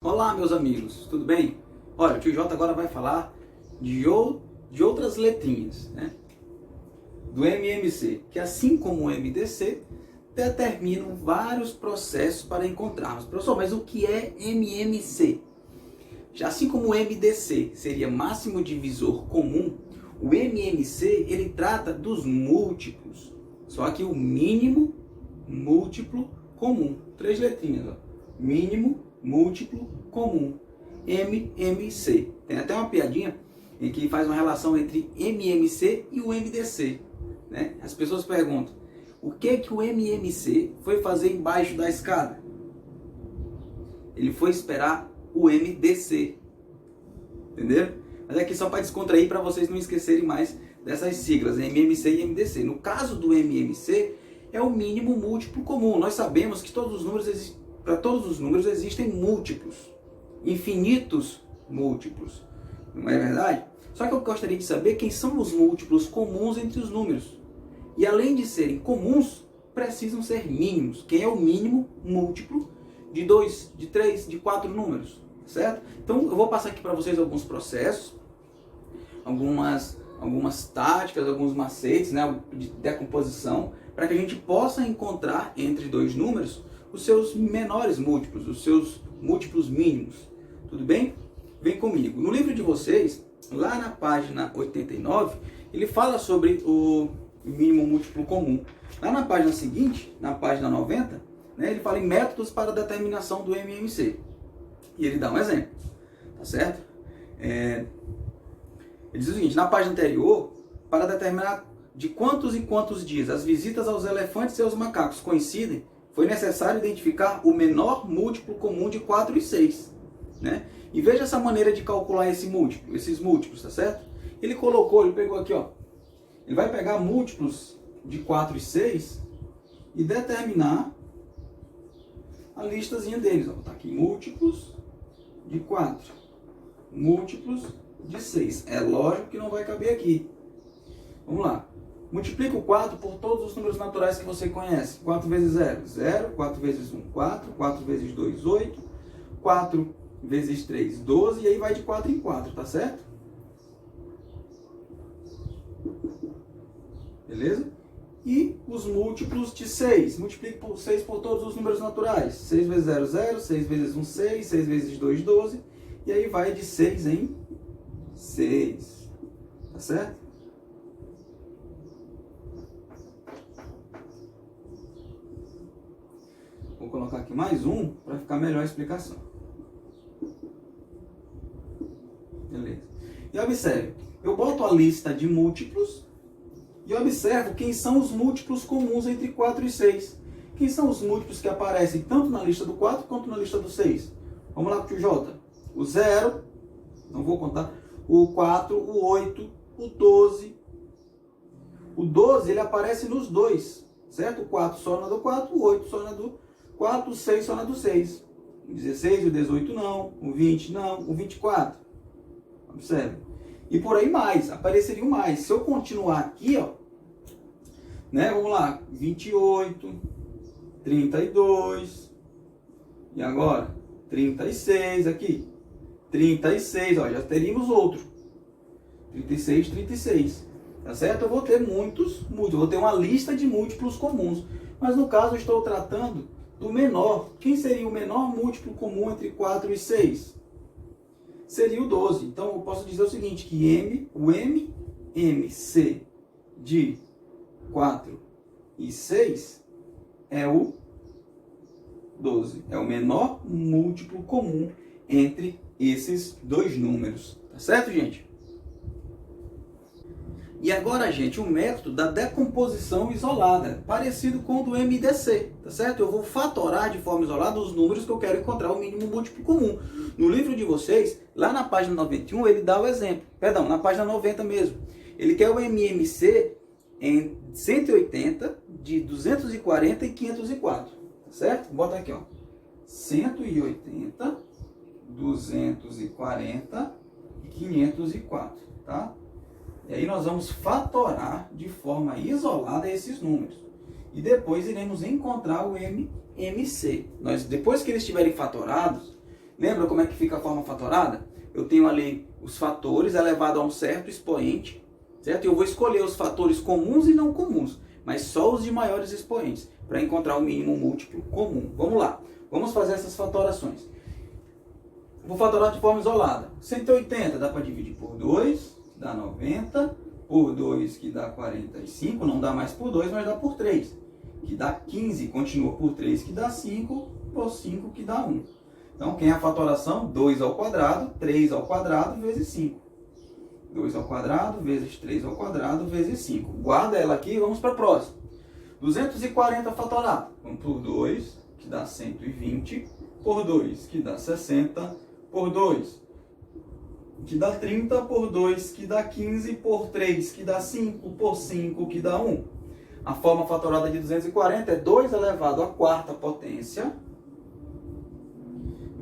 Olá, meus amigos, tudo bem? Olha, o tio J agora vai falar de outras letrinhas, né? Do MMC, que assim como o MDC, determinam vários processos para encontrarmos. Professor, mas o que é MMC? Já assim como o MDC seria máximo divisor comum, o MMC ele trata dos múltiplos, só que o mínimo múltiplo comum. Três letrinhas, ó. Mínimo múltiplo comum, MMC. Tem até uma piadinha em que faz uma relação entre MMC e o MDC, né? As pessoas perguntam, o que o MMC foi fazer embaixo da escada? Ele foi esperar o MDC, entenderam? Mas aqui só para descontrair, para vocês não esquecerem mais dessas siglas, MMC e MDC. No caso do MMC, é o mínimo múltiplo comum. Nós sabemos que para todos os números existem múltiplos, infinitos múltiplos, não é verdade? Só que eu gostaria de saber quem são os múltiplos comuns entre os números. E além de serem comuns, precisam ser mínimos. Quem é o mínimo múltiplo de 2, de 3, de 4 números, certo? Então eu vou passar aqui para vocês alguns processos, algumas táticas, alguns macetes, né, de decomposição, para que a gente possa encontrar entre dois números os seus menores múltiplos, os seus múltiplos mínimos. Tudo bem? Vem comigo. No livro de vocês, lá na página 89, ele fala sobre o mínimo múltiplo comum. Lá na página seguinte, na página 90, né, ele fala em métodos para a determinação do MMC. E ele dá um exemplo. Tá certo? Ele diz o seguinte, na página anterior, para determinar de quantos em quantos dias as visitas aos elefantes e aos macacos coincidem, foi necessário identificar o menor múltiplo comum de 4 e 6. Né? E veja essa maneira de calcular esses múltiplos, tá certo? Ele pegou aqui, ó. Ele vai pegar múltiplos de 4 e 6 e determinar a listazinha deles. Ó. Vou botar aqui múltiplos de 4, múltiplos de 6. É lógico que não vai caber aqui. Vamos lá. Multiplica o 4 por todos os números naturais que você conhece. 4 vezes 0, 0. 4 vezes 1, 4. 4 vezes 2, 8. 4 vezes 3, 12. E aí vai de 4 em 4, tá certo? Beleza? E os múltiplos de 6. Multiplica por 6 por todos os números naturais. 6 vezes 0, 0. 6 vezes 1, 6. 6 vezes 2, 12. E aí vai de 6 em 6. Tá certo? Vou colocar aqui mais um para ficar melhor a explicação. Beleza. E observe, eu boto a lista de múltiplos e observo quem são os múltiplos comuns entre 4 e 6. Quem são os múltiplos que aparecem tanto na lista do 4 quanto na lista do 6? Vamos lá para o J. O 0, não vou contar, o 4, o 8, o 12. O 12 ele aparece nos dois, certo? O 4 só na do 4, o 8 só na do 4, o 6 só na do 6. O 16, o 18 não, o 20 não, o 24. Observe. E por aí mais, apareceriam mais. Se eu continuar aqui, ó, né, vamos lá, 28, 32, e agora 36 aqui, 36, ó, já teríamos outro. 36, 36. Tá certo? Eu vou ter muitos, eu vou ter uma lista de múltiplos comuns. Mas no caso eu estou tratando do menor. Quem seria o menor múltiplo comum entre 4 e 6? Seria o 12. Então eu posso dizer o seguinte, que o MMC de 4 e 6 é o 12. É o menor múltiplo comum entre esses dois números. Tá certo, gente? E agora, gente, o método da decomposição isolada, parecido com o do MDC, tá certo? Eu vou fatorar de forma isolada os números que eu quero encontrar o mínimo múltiplo comum. No livro de vocês, lá na página 91, ele dá o exemplo. Perdão, na página 90 mesmo. Ele quer o MMC em 180, de 240 e 504, tá certo? Bota aqui, ó. 180, 240 e 504, tá? E aí nós vamos fatorar de forma isolada esses números. E depois iremos encontrar o MMC. Depois que eles estiverem fatorados, Lembra como é que fica a forma fatorada? Eu tenho ali os fatores elevado a um certo expoente, certo? E eu vou escolher os fatores comuns e não comuns, mas só os de maiores expoentes, para encontrar o mínimo múltiplo comum. Vamos lá, vamos fazer essas fatorações. Vou fatorar de forma isolada. 180 dá para dividir por 2, dá 90, por 2 que dá 45, não dá mais por 2, mas dá por 3, que dá 15, continua por 3 que dá 5, por 5 que dá 1. Então, quem é a fatoração? 2 ao quadrado, 3 ao quadrado vezes 5. 2 ao quadrado vezes 3 ao quadrado vezes 5. Guarda ela aqui e vamos para a próxima. 240 fatorado. Vamos por 2, que dá 120, por 2, que dá 60, por 2, que dá 30, por 2, que dá 15, por 3, que dá 5, por 5, que dá 1. A forma fatorada de 240 é 2 elevado à quarta potência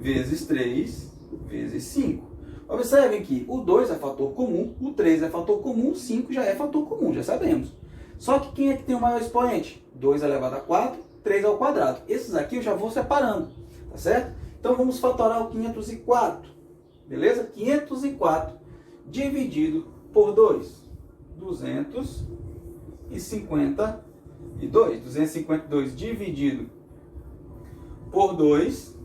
vezes 3 vezes 5. Observem que o 2 é fator comum, o 3 é fator comum, o 5 já é fator comum, já sabemos. Só que quem é que tem o maior expoente? 2 elevado a 4, 3 ao quadrado. Esses aqui eu já vou separando, tá certo? Então vamos fatorar o 504, beleza? 504 dividido por 2, 252. 252 dividido por 2,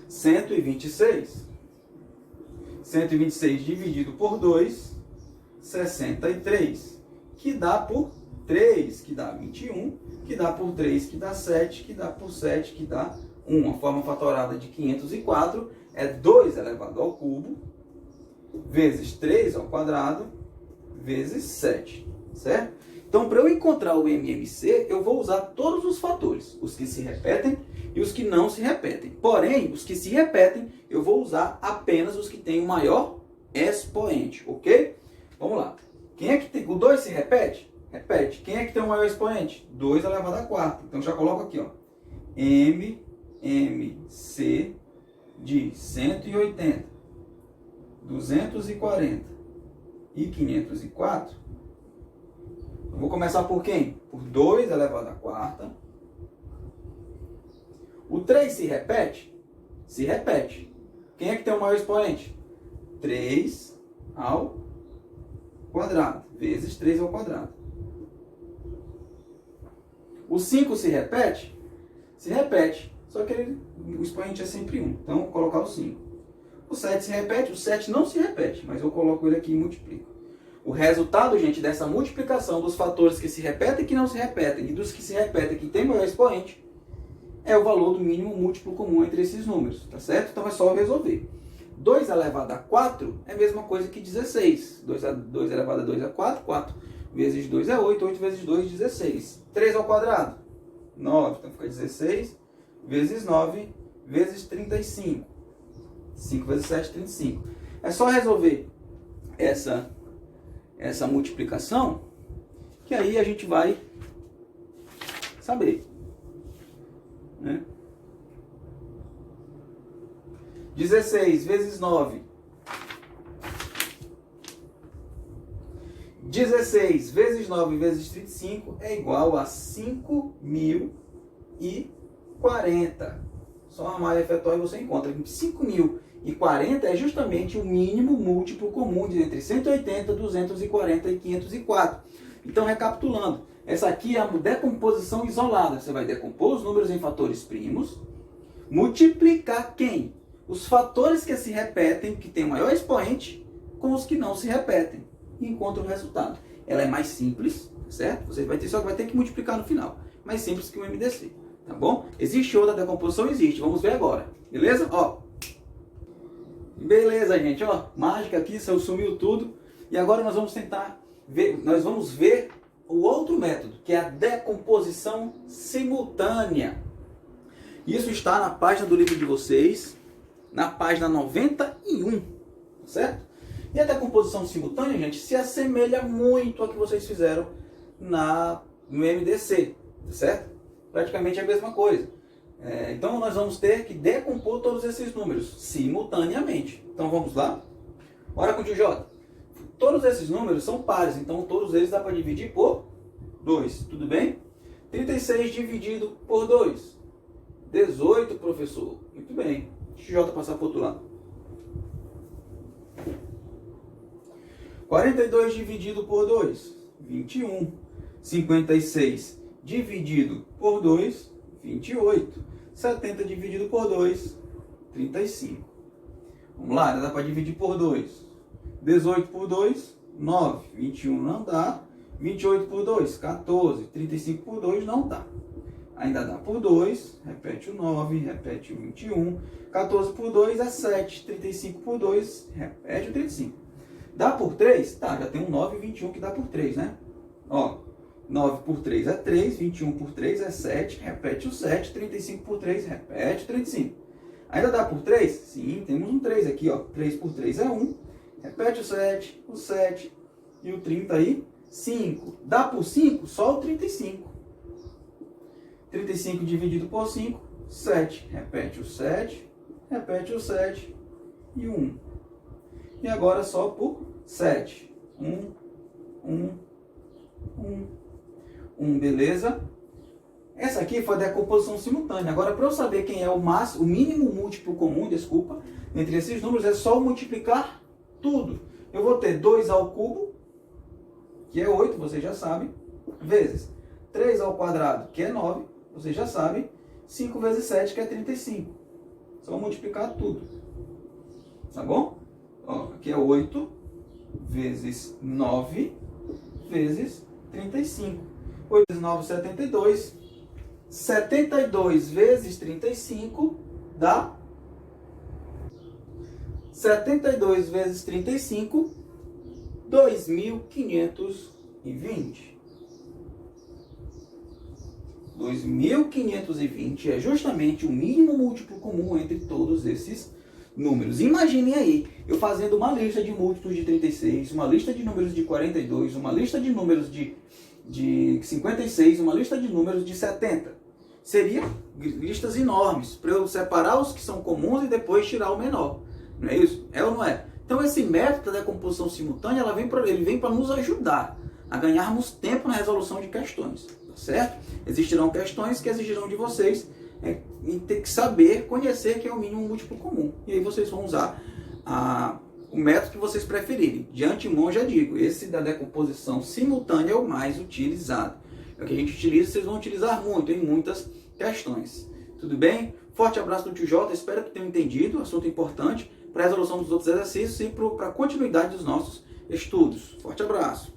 126. 126 dividido por 2, 63. Que dá por 3, que dá 21. Que dá por 3, que dá 7. Que dá por 7, que dá 1. A forma fatorada de 504 é 2 elevado ao cubo, vezes 3 ao quadrado, vezes 7. Certo? Então, para eu encontrar o MMC, eu vou usar todos os fatores, os que se repetem e os que não se repetem. Porém, os que se repetem, eu vou usar apenas os que têm o maior expoente, ok? Vamos lá. Quem é que tem? O 2 se repete? Repete. Quem é que tem o maior expoente? 2 elevado a quarta. Então, já coloco aqui, ó. MMC de 180, 240 e 504. Eu vou começar por quem? Por 2 elevado à quarta. O 3 se repete? Se repete. Quem é que tem o maior expoente? 3 ao quadrado, vezes 3 ao quadrado. O 5 se repete? Se repete. Só que o expoente é sempre 1. Então, eu vou colocar o 5. O 7 se repete? O 7 não se repete, mas eu coloco ele aqui e multiplico. O resultado, gente, dessa multiplicação dos fatores que se repetem e que não se repetem, e dos que se repetem e que tem maior expoente, é o valor do mínimo múltiplo comum entre esses números, tá certo? Então é só resolver. 2 elevado a 4 é a mesma coisa que 16. 2 elevado a 2 é 4, 4 vezes 2 é 8, 8 vezes 2 é 16. 3 ao quadrado, 9, então fica 16, vezes 9, vezes 35. 5 vezes 7, 35. É só resolver essa multiplicação, que aí a gente vai saber, né? 16 vezes 9. 16 vezes 9 vezes 35 é igual a 5.040. Só a malha efetual e você encontra. 5.040 é justamente o mínimo múltiplo comum entre 180, 240 e 504. Então, recapitulando, essa aqui é a decomposição isolada. Você vai decompor os números em fatores primos, multiplicar quem? Os fatores que se repetem, que tem o maior expoente, com os que não se repetem. E encontra o resultado. Ela é mais simples, certo? Você vai ter, só que vai ter que multiplicar no final. Mais simples que o MDC, tá bom? Existe outra decomposição? Existe. Vamos ver agora. Beleza? Ó. Beleza, gente. Ó, mágica aqui, sumiu tudo. E agora nós vamos tentar ver, nós vamos ver o outro método, que é a decomposição simultânea. Isso está na página do livro de vocês, na página 91, certo? E a decomposição simultânea, gente, se assemelha muito ao que vocês fizeram no MDC, certo? Praticamente é a mesma coisa. Então nós vamos ter que decompor todos esses números simultaneamente. Então vamos lá? Bora com o tio J. Todos esses números são pares, então todos eles dá para dividir por 2, tudo bem? 36 dividido por 2. 18, professor. Muito bem. Deixa o J passar para o outro lado. 42 dividido por 2, 21. 56 dividido por 2, 28. 70 dividido por 2, 35. Vamos lá, dá para dividir por 2. 18 por 2, 9. 21 não dá. 28 por 2, 14. 35 por 2 não dá. Ainda dá por 2, repete o 9, repete o 21. 14 por 2 é 7. 35 por 2, repete o 35. Dá por 3? Tá, já tem um 9 e 21 que dá por 3, né? Ó, 9 por 3 é 3, 21 por 3 é 7, repete o 7, 35 por 3, repete o 35. Ainda dá por 3? Sim, temos um 3 aqui, ó. 3 por 3 é 1, repete o 7 e o 35. Dá por 5? Só o 35. 35 dividido por 5, 7. Repete o 7 e o 1. E agora só por 7. 1, beleza? Essa aqui foi a decomposição simultânea. Agora, para eu saber quem é o mínimo múltiplo comum, entre esses números, é só multiplicar tudo. Eu vou ter 2 ao cubo, que é 8, vocês já sabem, vezes 3 ao quadrado, que é 9, vocês já sabem, 5 vezes 7, que é 35. Só multiplicar tudo. Tá bom? Ó, aqui é 8 vezes 9 vezes 35. 8 vezes 9, 72. 72 vezes 35 dá 72 vezes 35, 2.520. 2.520 é justamente o mínimo múltiplo comum entre todos esses números. Imaginem aí, eu fazendo uma lista de múltiplos de 36, uma lista de números de 42, uma lista de números de 56, uma lista de números de 70. Seriam listas enormes, para eu separar os que são comuns e depois tirar o menor. Não é isso? É ou não é? Então esse método da decomposição simultânea, ele vem para nos ajudar a ganharmos tempo na resolução de questões. Tá certo? Existirão questões que exigirão de vocês em ter que saber, conhecer que é o mínimo múltiplo comum. E aí vocês vão usar o método que vocês preferirem. De antemão já digo, esse da decomposição simultânea é o mais utilizado. É o que a gente utiliza, vocês vão utilizar muito em muitas questões. Tudo bem? Forte abraço do tio Jota, espero que tenham entendido, assunto importante para a resolução dos outros exercícios e para a continuidade dos nossos estudos. Forte abraço!